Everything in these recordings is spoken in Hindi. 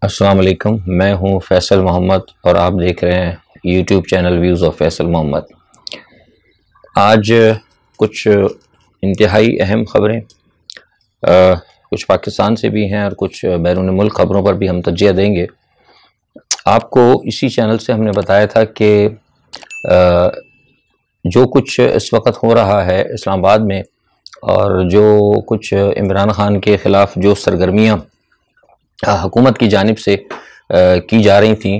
अस्सलाम वालेकुम। मैं हूं फैसल मोहम्मद और आप देख रहे हैं YouTube channel views of Faisal Mohammad. आज कुछ इंतहाई अहम खबरें कुछ पाकिस्तान से भी हैं और कुछ बैरून मुल्क खबरों पर भी हम तवज्जो देंगे। आपको इसी चैनल से हमने बताया था कि जो कुछ इस वक्त हो रहा है इस्लामाबाद में और जो कुछ इमरान ख़ान के ख़िलाफ़ जो सरगर्मियाँ हुकूमत की जानिब से की जा रही थी,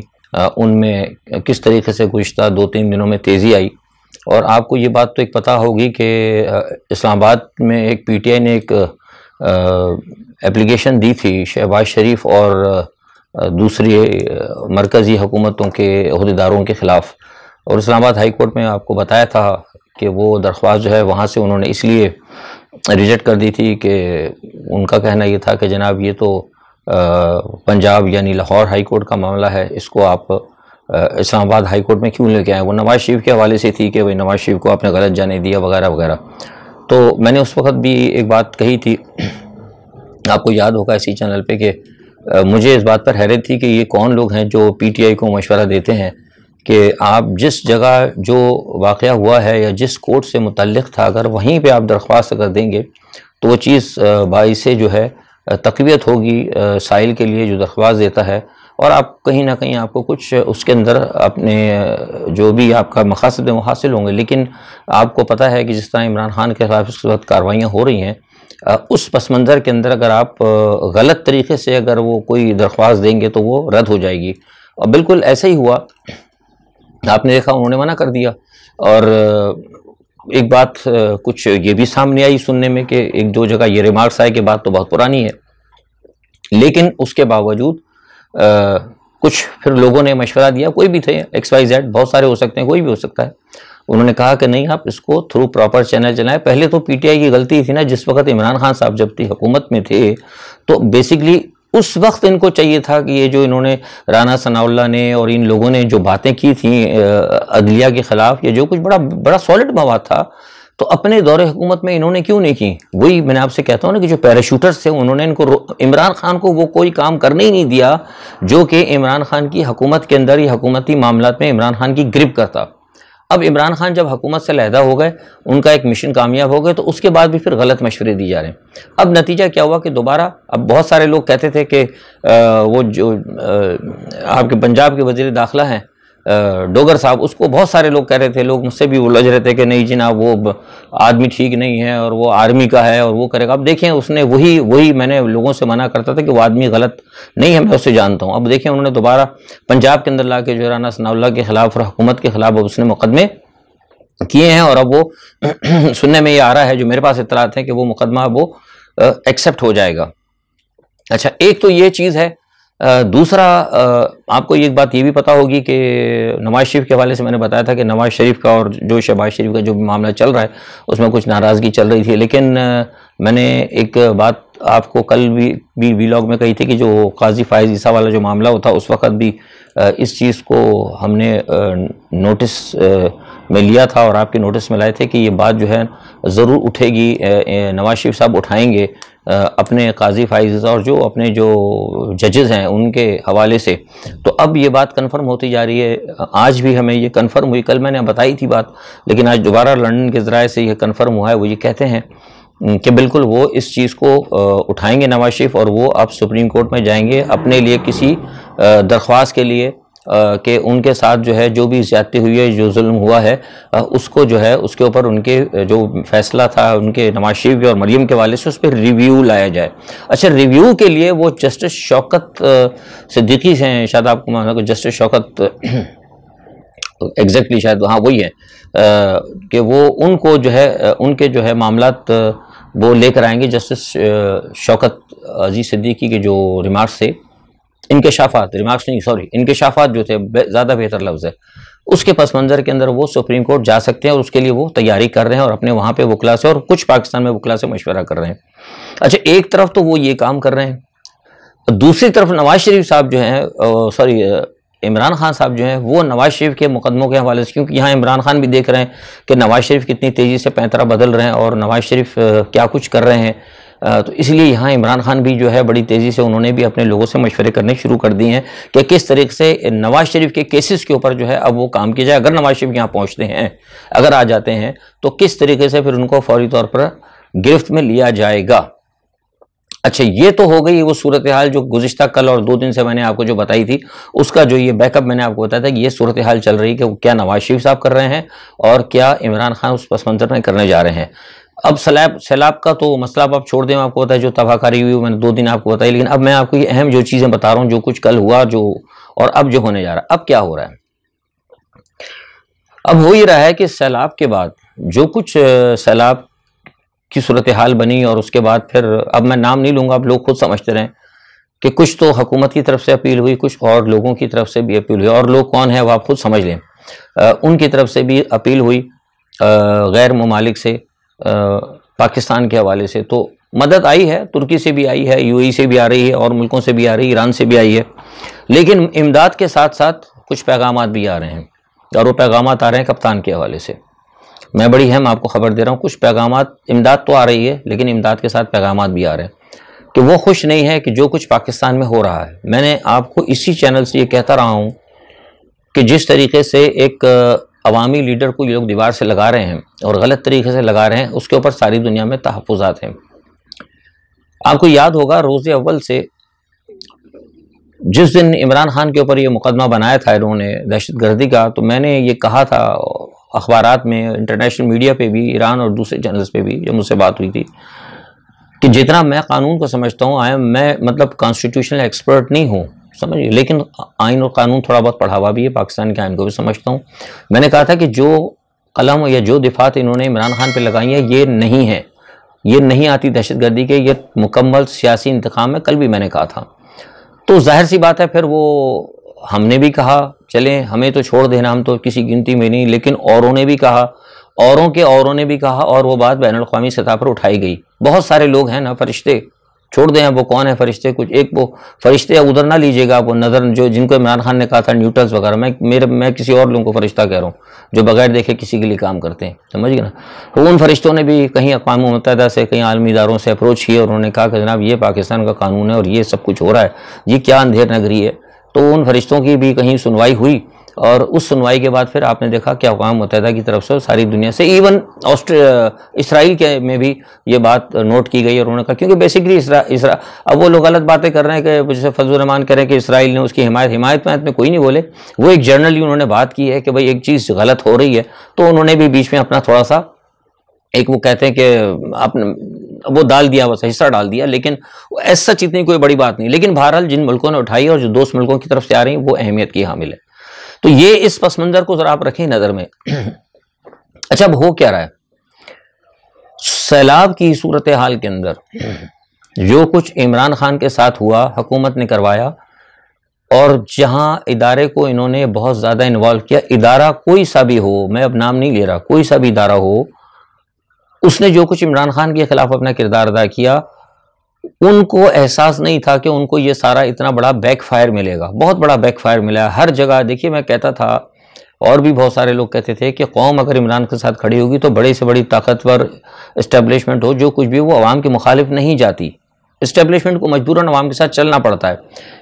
उनमें किस तरीके से गुज़िश्ता 2-3 दिनों में तेज़ी आई। और आपको ये बात तो एक पता होगी कि इस्लामाबाद में एक पीटीआई ने एक एप्लीकेशन दी थी शहबाज शरीफ और दूसरी मरकज़ी हुकूमतों के अहदेदारों के ख़िलाफ़, और इस्लामाबाद हाई कोर्ट में आपको बताया था कि वो दरख्वास्त जो है वहाँ से उन्होंने इसलिए रिजेक्ट कर दी थी कि उनका कहना ये था कि जनाब ये तो पंजाब यानी लाहौर हाई कोर्ट का मामला है, इसको आप इस्लामाबाद हाई कोर्ट में क्यों लेके आए। वो नवाज़ शरीफ के हवाले से थी कि भाई नवाज़ शरीफ को आपने गलत जाने दिया वगैरह वगैरह। तो मैंने उस वक्त भी एक बात कही थी, आपको याद होगा इसी चैनल पे, कि मुझे इस बात पर हैरत थी कि ये कौन लोग हैं जो पीटीआई को मशवरा देते हैं कि आप जिस जगह जो वाक़या हुआ है या जिस कोर्ट से मुतल्लिक़ था, अगर वहीं पर आप दरख्वास्त अगर देंगे तो वो चीज़ बाइस जो है तक़वियत होगी साइल के लिए जो दरख्वास्त देता है, और आप कहीं ना कहीं आपको कुछ उसके अंदर अपने जो भी आपका मक़ासद वो हासिल होंगे। लेकिन आपको पता है कि जिस तरह इमरान ख़ान के ख़िलाफ़ इस वक्त कार्रवाइयाँ हो रही हैं, उस पस मंज़र के अंदर अगर आप गलत तरीके से अगर वो कोई दरख्वास्त देंगे तो वो रद्द हो जाएगी। और बिल्कुल ऐसा ही हुआ, आपने देखा उन्होंने मना कर दिया। और एक बात कुछ ये भी सामने आई सुनने में कि एक दो जगह ये रिमार्क्स आए कि बात तो बहुत पुरानी है, लेकिन उसके बावजूद कुछ फिर लोगों ने मशवरा दिया, कोई भी थे XYZ, बहुत सारे हो सकते हैं, कोई भी हो सकता है। उन्होंने कहा कि नहीं, आप इसको थ्रू प्रॉपर चैनल चलाएं। पहले तो पीटीआई की गलती थी ना, जिस वक्त इमरान खान साहब जब थी हुकूमत में थे, तो बेसिकली उस वक्त इनको चाहिए था कि ये जो इन्होंने राना सनाउल्लाह ने और इन लोगों ने जो बातें की थी अदलिया के ख़िलाफ़, ये जो कुछ बड़ा सॉलिड मवाद था, तो अपने दौरे हुकूमत में इन्होंने क्यों नहीं की। वही मैंने आपसे कहता हूँ ना कि जो पैराशूटर्स थे उन्होंने इनको इमरान खान को वो कोई काम करने ही नहीं दिया जो कि इमरान खान की हुकूमत के अंदर या हुकूमती मामलात में इमरान खान की गिरफ्त करता। अब इमरान खान जब हुकूमत से अलहदा हो गए, उनका एक मिशन कामयाब हो गए, तो उसके बाद भी फिर गलत मशवरे दिए जा रहे हैं। अब नतीजा क्या हुआ कि दोबारा अब बहुत सारे लोग कहते थे कि वो जो आपके पंजाब के वज़ीर दाखिला हैं डोगर साहब, उसको बहुत सारे लोग कह रहे थे, लोग मुझसे भी उलझ रहे थे कि नहीं जनाब वो आदमी ठीक नहीं है और वो आर्मी का है और वो करेगा। अब देखें उसने वही मैंने लोगों से मना करता था कि वो आदमी गलत नहीं है, मैं उससे जानता हूँ। अब देखें उन्होंने दोबारा पंजाब के अंदर ला के जो राना सनाउल्लाह के ख़िलाफ़ और हुकूमत के ख़िलाफ़ उसने मुकदमे किए हैं, और अब वो सुनने में ये आ रहा है, जो मेरे पास इत्तलात है, कि वो मुकदमा वो एक्सेप्ट हो जाएगा। अच्छा, एक तो ये चीज़ है। दूसरा, आपको एक बात ये भी पता होगी कि नवाज़ शरीफ के हवाले से मैंने बताया था कि नवाज़ शरीफ का और जो शहबाज शरीफ का जो भी मामला चल रहा है उसमें कुछ नाराज़गी चल रही थी। लेकिन मैंने एक बात आपको कल भी व्लॉग में कही थी कि जो काजी फायज़ ईसा वाला जो मामला होता, उस वक़्त भी इस चीज़ को हमने नोटिस में लिया था और आपके नोटिस में लाए थे कि ये बात जो है ज़रूर उठेगी, नवाज़ शरीफ साहब उठाएंगे अपने काजी फायज़ और जो अपने जो जजेज़ हैं उनके हवाले से। तो अब ये बात कंफर्म होती जा रही है। आज भी हमें ये कंफर्म हुई, कल मैंने बताई थी बात, लेकिन आज दोबारा लंदन के ज़राए से ये कंफर्म हुआ है। वो ये कहते हैं कि बिल्कुल वो इस चीज़ को उठाएंगे नवाज़ शरीफ, और वो अब सुप्रीम कोर्ट में जाएंगे अपने लिए किसी दरख्वास्त के लिए कि उनके साथ जो है जो भी ज़्यादती हुई है, जो जुल्म हुआ है, उसको जो है उसके ऊपर उनके जो फैसला था उनके नवाज शरीफ और मरियम के वाले से उस पर रिव्यू लाया जाए। अच्छा, रिव्यू के लिए वो जस्टिस शौकत सिद्दीकी हैं, शायद आपको मालूम है, जस्टिस शौकत एग्जैक्टली शायद हाँ वही है, कि वो उनको जो है उनके जो है मामलात वो लेकर आएंगे। जस्टिस शौकत अजीज़ सिद्दीकी के जो रिमार्क्स थे, इंकशाफात, रिमार्क्स नहीं सॉरी, इंकशाफात जो थे, ज़्यादा बेहतर लफ्ज़ है, उसके पस मंज़र के अंदर वो सुप्रीम कोर्ट जा सकते हैं और उसके लिए वो तैयारी कर रहे हैं और अपने वहाँ पे वकला से और कुछ पाकिस्तान में वकला से मशवरा कर रहे हैं। अच्छा, एक तरफ तो वो ये काम कर रहे हैं, दूसरी तरफ नवाज शरीफ साहब जो हैं सॉरी इमरान खान साहब जो हैं वो नवाज शरीफ के मुकदमों के हवाले से, क्योंकि यहाँ इमरान खान भी देख रहे हैं कि नवाज शरीफ कितनी तेज़ी से पैंतरा बदल रहे हैं और नवाज शरीफ क्या कुछ कर रहे हैं, तो इसलिए यहाँ इमरान खान भी जो है बड़ी तेज़ी से उन्होंने भी अपने लोगों से मशवरे करने शुरू कर दिए हैं कि किस तरीके से नवाज शरीफ के केसेस के ऊपर जो है अब वो काम किया जाए। अगर नवाज शरीफ यहाँ पहुँचते हैं, अगर आ जाते हैं, तो किस तरीके से फिर उनको फौरी तौर पर गिरफ्त में लिया जाएगा। अच्छा, ये तो हो गई वो सूरत हाल जो गुज़िश्ता कल और 2 दिन से मैंने आपको जो बताई थी, उसका जो ये बैकअप मैंने आपको बताया था कि ये सूरत हाल चल रही है कि क्या नवाज शरीफ साहब कर रहे हैं और क्या इमरान खान उस पस मंज़र में करने जा रहे हैं। अब सैलाब का तो मसला आप छोड़ दें, आपको बताया जो तबाहकारी हुई मैंने 2 दिन आपको बताई, लेकिन अब मैं आपको ये अहम जो चीज़ें बता रहा हूँ, जो कुछ कल हुआ जो और अब जो होने जा रहा है। अब क्या हो रहा है, अब हो ही रहा है कि सैलाब के बाद जो कुछ सैलाब की सूरत हाल बनी और उसके बाद फिर अब मैं नाम नहीं लूँगा, आप लोग खुद समझते रहें कि कुछ तो हुकूमत की तरफ से अपील हुई, कुछ और लोगों की तरफ से भी अपील हुई, और लोग कौन है वो आप खुद समझ लें। उनकी तरफ से भी अपील हुई गैर ममालिक से, पाकिस्तान के हवाले से तो मदद आई है, तुर्की से भी आई है, यूएई से भी आ रही है और मुल्कों से भी आ रही है, ईरान से भी आई है, लेकिन इमदाद के साथ साथ कुछ पैगामात भी आ रहे हैं और वो पैगामात आ रहे हैं कप्तान के हवाले से। मैं बड़ी अहम आपको खबर दे रहा हूँ, कुछ पैगामात, इमदाद तो आ रही है लेकिन इमदाद के साथ पैगामात भी आ रहे हैं कि वो खुश नहीं है कि जो कुछ पाकिस्तान में हो रहा है। मैंने आपको इसी चैनल से ये कहता रहा हूँ कि जिस तरीके से एक अवामी लीडर को ये लोग दीवार से लगा रहे हैं और गलत तरीके से लगा रहे हैं, उसके ऊपर सारी दुनिया में तहफ़्फ़ुज़ात हैं। आपको याद होगा रोज़े अव्वल से जिस दिन इमरान खान के ऊपर ये मुकदमा बनाया था इन्होंने दहशतगर्दी का, तो मैंने ये कहा था अखबारात में, इंटरनेशनल मीडिया पे भी, ईरान और दूसरे चैनल्स पे भी जब मुझसे बात हुई थी कि जितना मैं कानून को समझता हूँ, मैं मतलब कॉन्स्टिट्यूशनल एक्सपर्ट नहीं हूँ, समझिए, लेकिन आइन और कानून थोड़ा बहुत पढ़ा हुआ भी है, पाकिस्तान के आइन को भी समझता हूँ। मैंने कहा था कि जो कलम या जो दिफात इन्होंने इमरान खान पे लगाई है ये नहीं है, ये नहीं आती दहशतगर्दी के, ये मुकम्मल सियासी इंतकाम है, कल भी मैंने कहा था। तो जाहिर सी बात है फिर वो हमने भी कहा चलें हमें तो छोड़ देना, हम तो किसी गिनती में नहीं, लेकिन औरों ने भी कहा, औरों ने भी कहा और वो बात बैनुल अक़वामी सतह पर उठाई गई। बहुत सारे लोग हैं ना फरिश्ते, छोड़ दें अब वो कौन है फरिश्ते, कुछ एक वो फरिश्ते उधर ना लीजिएगा, वो नज़र जो जिनको इमरान खान ने कहा था न्यूट्रल्स वगैरह, मैं किसी और लोगों को फरिश्ता कह रहा हूँ जो बगैर देखे किसी के लिए काम करते हैं, समझ गए ना। तो उन फरिश्तों ने भी कहीं अक़वाम मुत्तहिदा से, कहीं आलमी इदारों से अप्रोच किए और उन्होंने कहा कि जनाब ये पाकिस्तान का कानून है और ये सब कुछ हो रहा है, ये क्या अंधेर नगरी है। तो उन फरिश्तों की भी कहीं सुनवाई हुई और उस सुनवाई के बाद फिर आपने देखा कि अक़वाम मुत्तहिदा की तरफ से सारी दुनिया से, इवन इसराइल के में भी ये बात नोट की गई और उन्होंने कहा, क्योंकि बेसिकली अब वो लोग गलत बातें कर रहे हैं कि जैसे फजल रहमान कह रहे हैं कि इसराइल ने उसकी हिमायत में कोई नहीं बोले, वो एक जर्नली उन्होंने बात की है कि भाई एक चीज़ गलत हो रही है, तो उन्होंने भी बीच में अपना थोड़ा सा एक वो कहते हैं कि आपने वो डाल दिया, बस हिस्सा डाल दिया, लेकिन ऐसा सच इतनी कोई बड़ी बात नहीं। लेकिन बहरहाल जिन मुल्कों ने उठाई और जो दोस्त मुल्कों की तरफ से आ रही हैं वो अहमियत की हामिल है। तो ये इस पस मंज़र को ज़रा आप रखें नज़र में। अच्छा, अब हो क्या रहा है, सैलाब की सूरत हाल के अंदर जो कुछ इमरान खान के साथ हुआ, हुकूमत ने करवाया, और जहां इदारे को इन्होंने बहुत ज़्यादा इन्वॉल्व किया, इदारा कोई सा भी हो, मैं अब नाम नहीं ले रहा, कोई सा भी इदारा हो, उसने जो कुछ इमरान खान के खिलाफ अपना किरदार अदा किया, उनको एहसास नहीं था कि उनको ये सारा इतना बड़ा बैकफायर मिलेगा, बहुत बड़ा बैकफायर मिला हर जगह। देखिए, मैं कहता था और भी बहुत सारे लोग कहते थे कि कौम अगर इमरान के साथ खड़ी होगी तो बड़ी से बड़ी ताकतवर इस्टेब्लिशमेंट हो, जो कुछ भी वो अवाम के मुखालिफ नहीं जाती, इस्टेब्लिशमेंट को मजबूरन अवाम के साथ चलना पड़ता है।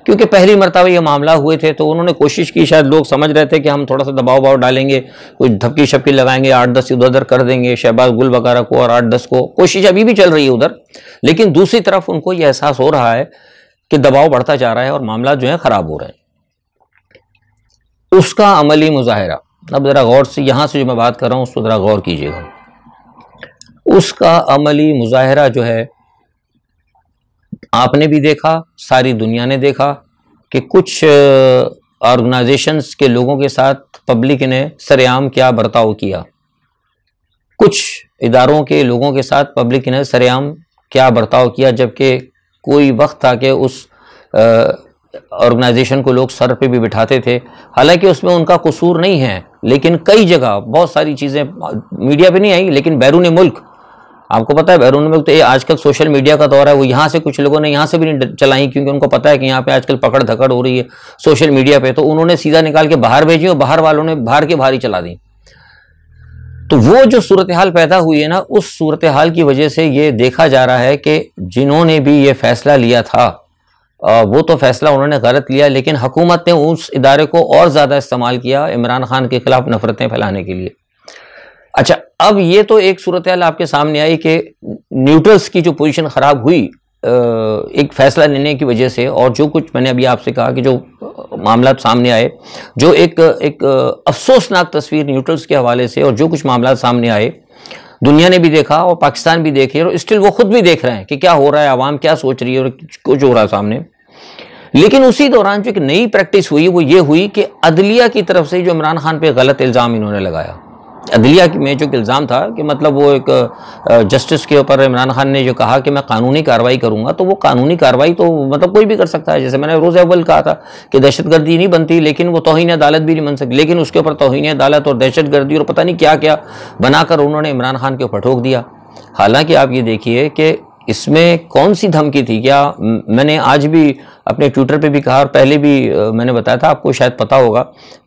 क्योंकि पहली मरतबा ये मामला हुए थे तो उन्होंने कोशिश की, शायद लोग समझ रहे थे कि हम थोड़ा सा दबाव डालेंगे, कुछ धपकी शपकी लगाएंगे, 8-10 इधर उधर कर देंगे, शहबाज गुल वगैरह को, और 8-10 को, कोशिश अभी भी चल रही है उधर। लेकिन दूसरी तरफ उनको ये एहसास हो रहा है कि दबाव बढ़ता जा रहा है और मामला जो है ख़राब हो रहे हैं। उसका अमली मुजाहिरा, अब ज़रा गौर से, यहाँ से जो मैं बात कर रहा हूँ उसको ज़रा गौर कीजिएगा। उसका अमली मुजाहिरा जो है आपने भी देखा, सारी दुनिया ने देखा कि कुछ ऑर्गेनाइजेशंस के लोगों के साथ पब्लिक ने सरेआम क्या बर्ताव किया, कुछ इदारों के लोगों के साथ पब्लिक ने सरेआम क्या बर्ताव किया, जबकि कोई वक्त था कि उस ऑर्गेनाइजेशन को लोग सर पे भी बिठाते थे। हालांकि उसमें उनका कसूर नहीं है, लेकिन कई जगह बहुत सारी चीज़ें मीडिया पे नहीं आई, लेकिन बैरून मुल्क, आपको पता है बैरून मुल्क, तो ये आजकल सोशल मीडिया का दौर है, वो यहाँ से कुछ लोगों ने यहाँ से भी नहीं चलाई, क्योंकि उनको पता है कि यहाँ पे आजकल पकड़ धकड़ हो रही है सोशल मीडिया पे, तो उन्होंने सीधा निकाल के बाहर भेजी और बाहर वालों ने बाहर के बाहर ही चला दी। तो वो जो सूरत हाल पैदा हुई है ना, उस सूरत हाल की वजह से ये देखा जा रहा है कि जिन्होंने भी ये फैसला लिया था वो तो फैसला उन्होंने गलत लिया, लेकिन हुकूमत ने उस इदारे को और ज़्यादा इस्तेमाल किया इमरान खान के खिलाफ नफरतें फैलाने के लिए। अच्छा, अब ये तो एक सूरत हाल आपके सामने आई कि न्यूट्रल्स की जो पोजीशन ख़राब हुई एक फैसला लेने की वजह से, और जो कुछ मैंने अभी आपसे कहा कि जो मामला सामने आए, जो एक अफसोसनाक तस्वीर न्यूट्रल्स के हवाले से, और जो कुछ मामला सामने आए दुनिया ने भी देखा और पाकिस्तान भी देखे, और स्टिल वो खुद भी देख रहे हैं कि क्या हो रहा है, आवाम क्या सोच रही है और कुछ हो रहा है सामने। लेकिन उसी दौरान जो एक नई प्रैक्टिस हुई वो ये हुई कि अदलिया की तरफ से जो इमरान खान पे गलत इल्ज़ाम इन्होंने लगाया, अदलिया में जो इल्ज़ाम था कि मतलब वो एक जस्टिस के ऊपर इमरान खान ने जो कहा कि मैं कानूनी कार्रवाई करूंगा, तो वो कानूनी कार्रवाई तो मतलब कोई भी कर सकता है। जैसे मैंने रोज़ अव्वल कहा था कि दहशतगर्दी नहीं बनती, लेकिन वो तौहीन अदालत भी नहीं बन सकती, लेकिन उसके ऊपर तौहीन अदालत और दहशतगर्दी और पता नहीं क्या क्या बनाकर उन्होंने इमरान खान के ऊपर ठोक दिया। हालांकि आप ये देखिए कि इसमें कौन सी धमकी थी। क्या मैंने आज भी अपने ट्विटर पे भी कहा और पहले भी मैंने बताया था, आपको शायद पता होगा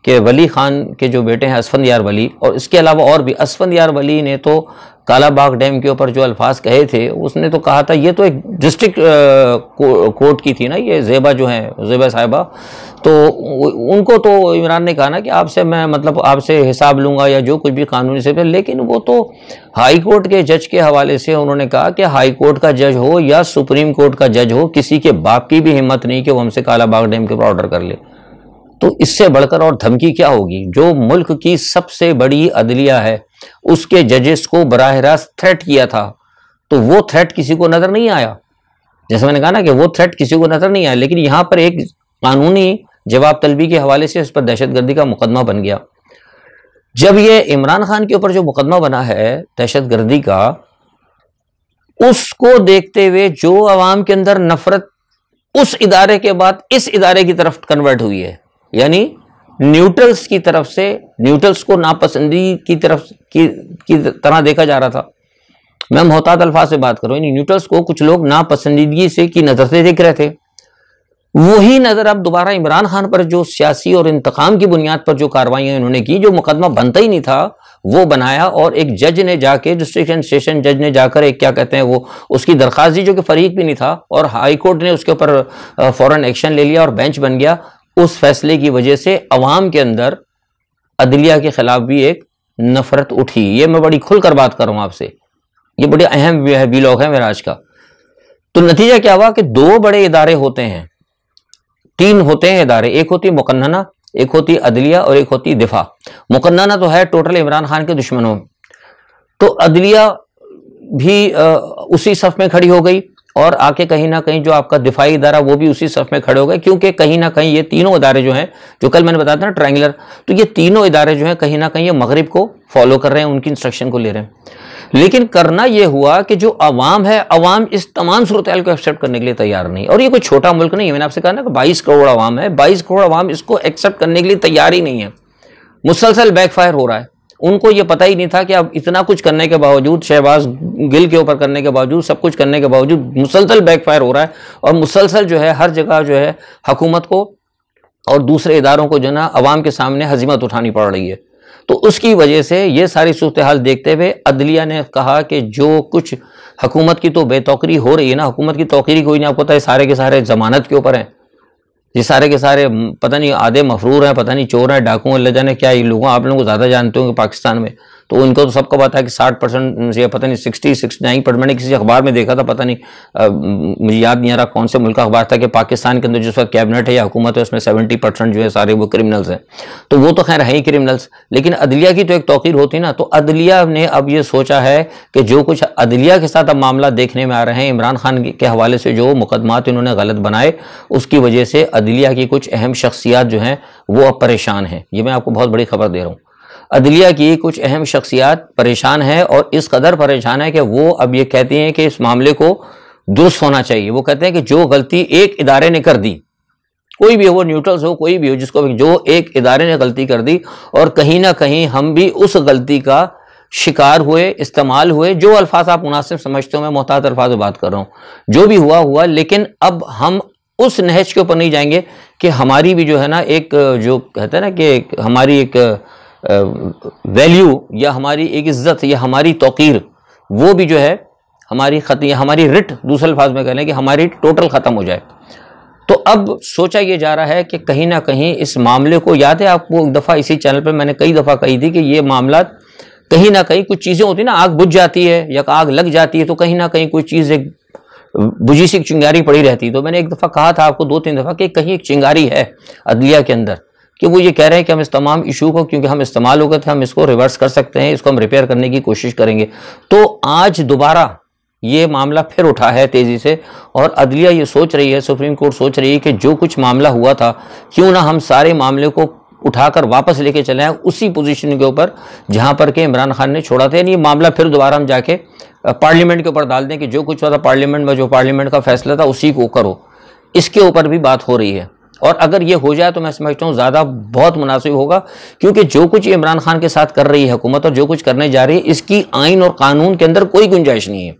कि वली खान के जो बेटे हैं असफंदयार वली, और इसके अलावा और भी, असफंदयार वली ने तो कालाबाग डैम के ऊपर जो अल्फाज कहे थे, उसने तो कहा था, ये तो एक डिस्ट्रिक्ट कोर्ट की थी ना, ये ज़ेबा जो है, ज़ेबा साहिबा, तो उनको तो इमरान ने कहा ना कि आपसे मैं मतलब आपसे हिसाब लूँगा या जो कुछ भी कानूनी से, लेकिन वो तो हाई कोर्ट के जज के हवाले से उन्होंने कहा कि हाई कोर्ट का जज हो या सुप्रीम कोर्ट का जज हो, किसी के बाप की भी हिम्मत नहीं कि वो हमसे कालाबाग डैम के ऊपर ऑर्डर कर ले। तो इससे बढ़कर और धमकी क्या होगी। जो मुल्क की सबसे बड़ी अदलिया है उसके जजेस को बराह रास्त थ्रेट किया था, तो वो थ्रेट किसी को नजर नहीं आया। जैसे मैंने कहा ना कि वो थ्रेट किसी को नजर नहीं आया, लेकिन यहां पर एक कानूनी जवाब तलबी के हवाले से उस पर दहशतगर्दी का मुकदमा बन गया। जब ये इमरान खान के ऊपर जो मुकदमा बना है दहशतगर्दी का, उसको देखते हुए जो अवाम के अंदर नफरत उस इदारे के बाद इस इदारे की तरफ कन्वर्ट हुई है, यानी न्यूट्रल्स की तरफ से, न्यूट्रल्स को नापसंदी की तरफ की तरह देखा जा रहा था। मैं मोहतात अल्फाज से बात करूं, न्यूट्रल्स को कुछ लोग नापसंदीदगी से की नजर से देख रहे थे। वही नजर अब दोबारा इमरान खान पर जो सियासी और इंतकाम की बुनियाद पर जो कार्रवाइयां उन्होंने की, जो मुकदमा बनता ही नहीं था वो बनाया, और एक जज ने जाके, डिस्ट्रिक्ट एंड सेशन जज ने जाकर एक क्या कहते हैं वो उसकी दरखास्त दी, जो कि फरीक भी नहीं था, और हाई कोर्ट ने उसके ऊपर फौरन एक्शन ले लिया और बेंच बन गया। उस फैसले की वजह से अवाम के अंदर अदलिया के खिलाफ भी एक नफरत उठी। ये मैं बड़ी खुलकर बात कर रहा हूं आपसे, ये बड़े अहम व्लॉग है मेरा आज का। तो नतीजा क्या हुआ कि दो बड़े इदारे होते हैं, तीन होते हैं इदारे, एक होती मुकन्नना, एक होती अदलिया और एक होती दिफा। मुकन्नना तो है टोटल इमरान खान के दुश्मनों, तो अदलिया भी उसी सफ में खड़ी हो गई, और आके कहीं ना कहीं जो आपका दिफाई इदारा वो भी उसी सफ में खड़े हो गए, क्योंकि कहीं ना कहीं ये तीनों इदारे जो हैं, जो कल मैंने बताया था ना ट्रायंगुलर, तो ये तीनों इदारे जो हैं कहीं ना कहीं ये मगरिब को फॉलो कर रहे हैं, उनकी इंस्ट्रक्शन को ले रहे हैं। लेकिन करना यह हुआ कि जो अवाम है, अवाम इस तमाम सूरत हाल को एक्सेप्ट करने के लिए तैयार नहीं, और ये कोई छोटा मुल्क नहीं है। मैंने आपसे कहा ना कि 22 करोड़ अवाम है, 22 करोड़ अवाम इसको एक्सेप्ट करने के लिए तैयार ही नहीं है। मुसलसल बैकफायर हो रहा है। उनको ये पता ही नहीं था कि अब इतना कुछ करने के बावजूद, शहबाज गिल के ऊपर करने के बावजूद, सब कुछ करने के बावजूद मुसलसल बैकफायर हो रहा है, और मुसलसल जो है हर जगह जो है हुकूमत को और दूसरे इदारों को जो ना अवाम के सामने हजीमत उठानी पड़ रही है। तो उसकी वजह से ये सारी सूरत हाल देखते हुए अदलिया ने कहा कि जो कुछ हुकूमत की तो बेतौकरी हो रही है ना, हुकूमत की तौकीरी कोई नहीं, आपको पता है सारे के सारे जमानत के ऊपर हैं, ये सारे के सारे पता नहीं आधे मफरूर हैं, पता नहीं चोर हैं, डाकू हैं, अल्लाह जाने क्या। ये लोगों, आप लोगों को ज़्यादा जानते होंगे पाकिस्तान में, तो उनको तो सबको पता है कि 60% या पता नहीं 60-69%, मैंने किसी अखबार में देखा था, पता नहीं मुझे याद नहीं आ रहा कौन से मुल्क का अखबार था, कि पाकिस्तान के अंदर जिस वक्त कैबिनेट है या हुकूमत है उसमें 70% जो है सारे वो क्रिमिनल्स हैं। तो वो तो खैर है ही क्रिमिनल्स, लेकिन अदलिया की तो एक तौकीर होती ना। तो अदलिया ने अब ये सोचा है कि जो कुछ अदलिया के साथ अब मामला देखने में आ रहे हैं, इमरान खान के हवाले से जो मुकदमात इन्होंने गलत बनाए, उसकी वजह से अदलिया की कुछ अहम शख्सियात जो हैं वो अब परेशान हैं। ये मैं आपको बहुत बड़ी खबर दे रहा हूँ। अदलिया की कुछ अहम शख्सियात परेशान है, और इस कदर परेशान है कि वो अब ये कहती हैं कि इस मामले को दुरुस्त होना चाहिए। वो कहते हैं कि जो गलती एक इदारे ने कर दी, कोई भी हो, वो न्यूट्रल्स हो, कोई भी हो, जिसको भी, जो एक इदारे ने गलती कर दी, और कहीं ना कहीं हम भी उस गलती का शिकार हुए, इस्तेमाल हुए। जो अल्फाज आप मुनासिब समझते हो, मैं मोहतात अल्फाज में बात कर रहा हूँ, जो भी हुआ हुआ, लेकिन अब हम उस नहज के ऊपर नहीं जाएंगे कि हमारी भी जो है ना एक, जो कहते हैं ना कि हमारी एक वैल्यू या हमारी एक इज्जत या हमारी तौकीर, वो भी जो है हमारी रिट, दूसरे अल्फाज में कह लें कि हमारी टोटल ख़त्म हो जाए। तो अब सोचा ये जा रहा है कि कहीं ना कहीं इस मामले को, याद है आपको एक दफ़ा इसी चैनल पर मैंने कई दफ़ा कही थी कि ये मामला कहीं ना कहीं, कुछ चीज़ें होती है ना, आग बुझ जाती है या आग लग जाती है तो कहीं ना कहीं कोई चीज़ एक बुझी सी चिंगारी पड़ी रहती है। तो मैंने एक दफ़ा कहा था आपको, 2-3 दफ़ा, कि कहीं एक चिंगारी है अदलिया के अंदर, कि वो ये कह रहे हैं कि हम इस तमाम इशू को, क्योंकि हम इस्तेमाल हो गए थे, हम इसको रिवर्स कर सकते हैं, इसको हम रिपेयर करने की कोशिश करेंगे। तो आज दोबारा ये मामला फिर उठा है तेज़ी से, और अदलिया ये सोच रही है, सुप्रीम कोर्ट सोच रही है कि जो कुछ मामला हुआ था, क्यों ना हम सारे मामले को उठाकर वापस लेके चले आए उसी पोजीशन के ऊपर जहां पर के इमरान खान ने छोड़ा था। यानी ये मामला फिर दोबारा हम जाके पार्लियामेंट के ऊपर डाल दें कि जो कुछ हुआ था पार्लियामेंट में, जो पार्लियामेंट का फैसला था उसी को करो। इसके ऊपर भी बात हो रही है, और अगर ये हो जाए तो मैं समझता हूँ ज़्यादा बहुत मुनासिब होगा, क्योंकि जो कुछ इमरान खान के साथ कर रही है हुकूमत और जो कुछ करने जा रही है, इसकी आइन और कानून के अंदर कोई गुंजाइश नहीं है।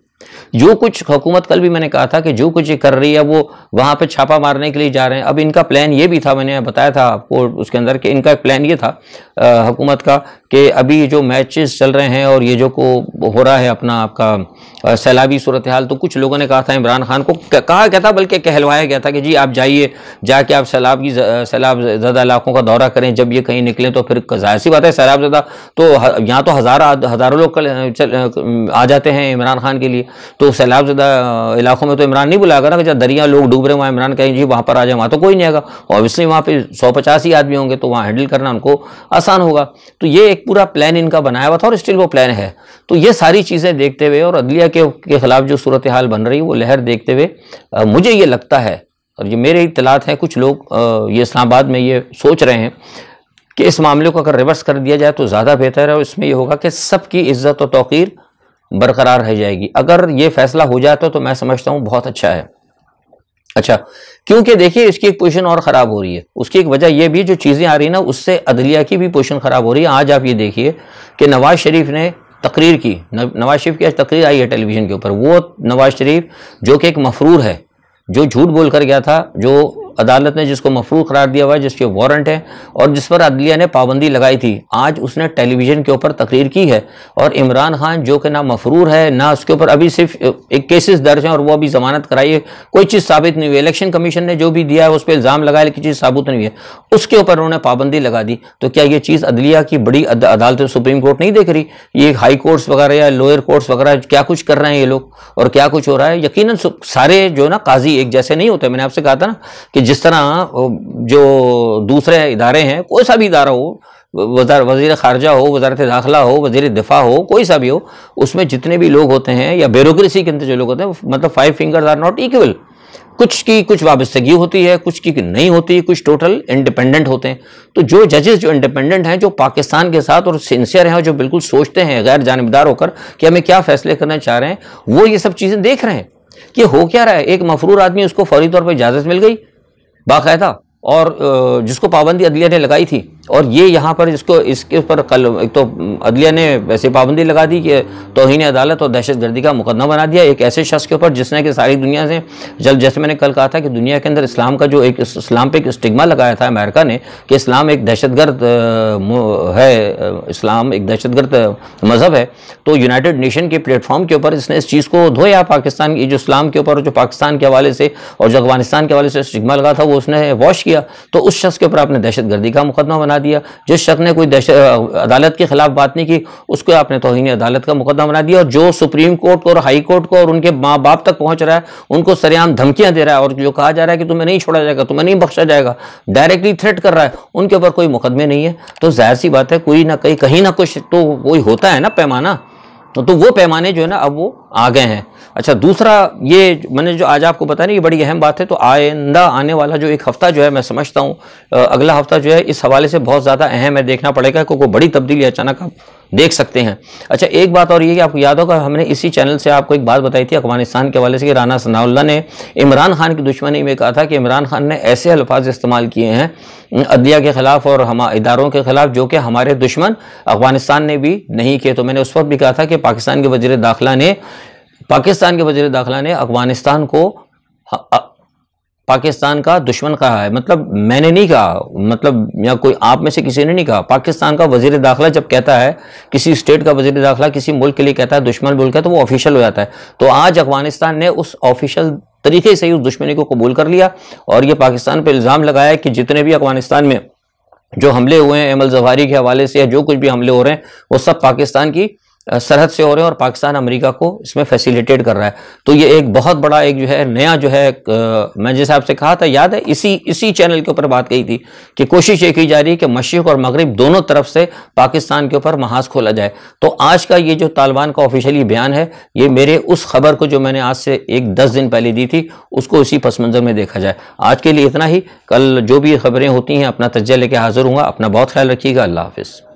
जो कुछ हुकूमत, कल भी मैंने कहा था कि जो कुछ ये कर रही है वो वहाँ पे छापा मारने के लिए जा रहे हैं। अब इनका प्लान ये भी था, मैंने बताया था आपको उसके अंदर, कि इनका प्लान ये था हुकूमत का कि अभी जो मैचेस चल रहे हैं और ये जो को हो रहा है अपना आपका सैलाबी सूरत हाल, तो कुछ लोगों ने कहा था इमरान खान को, कहा गया था बल्कि कहलवाया गया था कि जी आप जाइए, जाके आप सैलाब ज़्यादा इलाकों का दौरा करें, जब ये कहीं निकलें तो फिर जाहिर सी बात है सैलाब ज़्यादा, तो यहाँ तो हज़ारों लोग आ जाते हैं इमरान खान के लिए, तो सैलाब ज़्यादा इलाकों में तो इमरान नहीं बुलाएगा ना कि जब दरिया लोग डूब रहे हैं वहाँ इमरान कहें जी वहाँ पर आ जाए, वहाँ तो कोई नहीं आएगा। ऑब्वियसली वहाँ पे 150 ही आदमी होंगे तो वहाँ हैंडल करना उनको आसान होगा। तो ये एक पूरा प्लान इनका बनाया हुआ था और स्टिल वो प्लान है। तो ये सारी चीज़ें देखते हुए और अदलिया के खिलाफ जो सूरत हाल बन रही है वो लहर देखते हुए मुझे ये लगता है, और ये मेरे इत्तलात हैं, कुछ लोग ये इस्लामाबाद में ये सोच रहे हैं कि इस मामले को अगर रिवर्स कर दिया जाए तो ज़्यादा बेहतर है, और इसमें ये होगा कि सबकी इज्जत और तौकीर बरकरार रह जाएगी। अगर ये फैसला हो जाता तो मैं समझता हूँ बहुत अच्छा है। अच्छा, क्योंकि देखिए इसकी एक पोजीशन और ख़राब हो रही है, उसकी एक वजह यह भी, जो चीज़ें आ रही है ना उससे अदलिया की भी पोजीशन ख़राब हो रही है। आज आप ये देखिए कि नवाज शरीफ ने तकरीर की, नवाज शरीफ की आज तकरीर आई है टेलीविज़न के ऊपर। वो नवाज शरीफ जो कि एक मफरूर है, जो झूठ बोल कर गया था, जो अदालत ने जिसको मफरूर करार दिया हुआ है, जिसके वारंट है और जिस पर अदलिया ने पाबंदी लगाई थी, आज उसने टेलीविज़न के ऊपर तकरीर की है। और इमरान खान जो कि ना मफरूर है ना उसके ऊपर अभी सिर्फ एक केसेस दर्ज हैं और वो अभी ज़मानत कराई है, कोई चीज़ साबित नहीं हुई। इलेक्शन कमीशन ने जो भी दिया है उस पर इल्ज़ाम लगाया लेकिन चीज़ साबित नहीं हुई है, उसके ऊपर उन्होंने पाबंदी लगा दी। तो क्या ये चीज़ अदलिया की बड़ी अदालत सुप्रीम कोर्ट नहीं देख रही? ये हाई कोर्ट्स वगैरह या लोअर कोर्ट्स वगैरह क्या कुछ कर रहे हैं ये लोग और क्या कुछ हो रहा है। यकीनन सारे जो ना काजी एक जैसे नहीं होते। मैंने आपसे कहा था ना कि जिस तरह जो दूसरे इदारे हैं, कोई सा भी इदारा हो, वज़ीर ख़ारजा हो, वज़ारत दाखिला हो, वज़ीर दिफा हो, कोई सा भी हो, उसमें जितने भी लोग होते हैं या ब्यूरोक्रेसी के अंदर जो लोग होते हैं, मतलब 5 फिंगर्स आर नॉट इक्वल। कुछ की कुछ वाबस्तगी होती है, कुछ की नहीं होती, कुछ टोटल इंडिपेंडेंट होते हैं। तो जो जजेस जो इंडिपेंडेंट हैं, जो पाकिस्तान के साथ और सिंसियर हैं और जो बिल्कुल सोचते हैं गैर जानिबदार होकर कि हमें क्या फैसले करना चाह रहे हैं, वो ये सब चीज़ें देख रहे हैं कि हो क्या रहा है। एक मफरूर आदमी, उसको फौरी तौर पर इजाज़त मिल गई बाकायदा, और जिसको पाबंदी अदलिया ने लगाई थी, और ये यहाँ पर इसके ऊपर कल एक तो अदलिया ने वैसे पाबंदी लगा दी कि तौहीन अदालत और दहशतगर्दी का मुकदमा बना दिया एक ऐसे शख्स के ऊपर जिसने कि सारी दुनिया से जैसे मैंने कल कहा था कि दुनिया के अंदर इस्लाम का जो एक इस्लाम पे एक स्टिग्मा लगाया था अमेरिका ने कि इस्लाम एक दहशतगर्द है, इस्लाम एक दहशतगर्द मज़हब है। तो यूनाइटेड नेशन के प्लेटफॉर्म के ऊपर इसने इस चीज़ को धोया, पाकिस्तान की जो इस्लाम के ऊपर जो पाकिस्तान के हवाले से और जो अफगानिस्तान के हवाले से स्टिग्मा लगा था वो उसने वॉश किया। तो उस शख्स के ऊपर आपने दहशतगर्दी का मुकदमा बना दिया। जिस शख्स ने कोई अदालत के खिलाफ बात नहीं की उसको आपने तौहीन अदालत का मुकदमा बना दिया। और जो सुप्रीम कोर्ट को और हाई कोर्ट को और उनके माँ बाप तक पहुंच रहा है, उनको सरेआम धमकियां दे रहा है और जो कहा जा रहा है कि तुम्हें नहीं छोड़ा जाएगा, तुम्हें नहीं बख्शा जाएगा, डायरेक्टली थ्रेट कर रहा है, उनके ऊपर कोई मुकदमे नहीं है। तो जाहिर सी बात है कोई ना कहीं ना कुछ तो कोई होता है ना पैमाना, तो वो पैमाने जो है ना अब वो आ गए हैं। अच्छा, दूसरा ये मैंने जो आज आपको बताया ना ये बड़ी अहम बात है। तो आइंदा आने वाला जो एक हफ्ता जो है मैं समझता हूँ अगला हफ्ता जो है इस हवाले से बहुत ज़्यादा अहम है, देखना पड़ेगा क्योंकि बड़ी तब्दीली अचानक आप देख सकते हैं। अच्छा, एक बात और ये कि आपको याद होगा हमने इसी चैनल से आपको एक बात बताई थी अफगानिस्तान के हवाले से कि राना सनाउल्लाह ने इमरान खान की दुश्मनी में कहा था कि इमरान खान ने ऐसे अल्फाज इस्तेमाल किए हैं अदलिया के ख़िलाफ़ और हम इदारों के ख़िलाफ़ जो कि हमारे दुश्मन अफगानिस्तान ने भी नहीं किए। तो मैंने उस वक्त भी कहा था कि पाकिस्तान के वज़ीर दाखिला ने अफगानिस्तान को पाकिस्तान का दुश्मन कहा है, मतलब मैंने नहीं कहा, मतलब या कोई आप में से किसी ने नहीं कहा। पाकिस्तान का वजीर दाखिला जब कहता है, किसी स्टेट का वजीर दाखिला किसी मुल्क के लिए कहता है दुश्मन मुल्क है, तो वो ऑफिशियल हो जाता है। तो आज अफगानिस्तान ने उस ऑफिशियल तरीके से ही उस दुश्मनी को कबूल कर लिया और ये पाकिस्तान पर इल्ज़ाम लगाया कि जितने भी अफगानिस्तान में जो हमले हुए हैं अहमद ज़वाहिरी के हवाले से या जो कुछ भी हमले हो रहे हैं वो सब पाकिस्तान की सरहद से हो रहे हैं और पाकिस्तान अमेरिका को इसमें फैसिलिटेट कर रहा है। तो ये एक बहुत बड़ा एक जो है नया जो है मैं जैसे आपसे कहा था, याद है इसी चैनल के ऊपर बात कही थी कि कोशिश ये की जा रही है कि मशरिक और मगरिब दोनों तरफ से पाकिस्तान के ऊपर महाज खोला जाए। तो आज का ये जो तालिबान का ऑफिशियली बयान है, ये मेरे उस खबर को जो मैंने आज से 10 दिन पहले दी थी उसको इसी पस मंज़र में देखा जाए। आज के लिए इतना ही, कल जो भी खबरें होती हैं अपना तज्ज़िया लेके हाजिर हूँगा। अपना बहुत ख्याल रखिएगा। अल्लाह हाफिज़।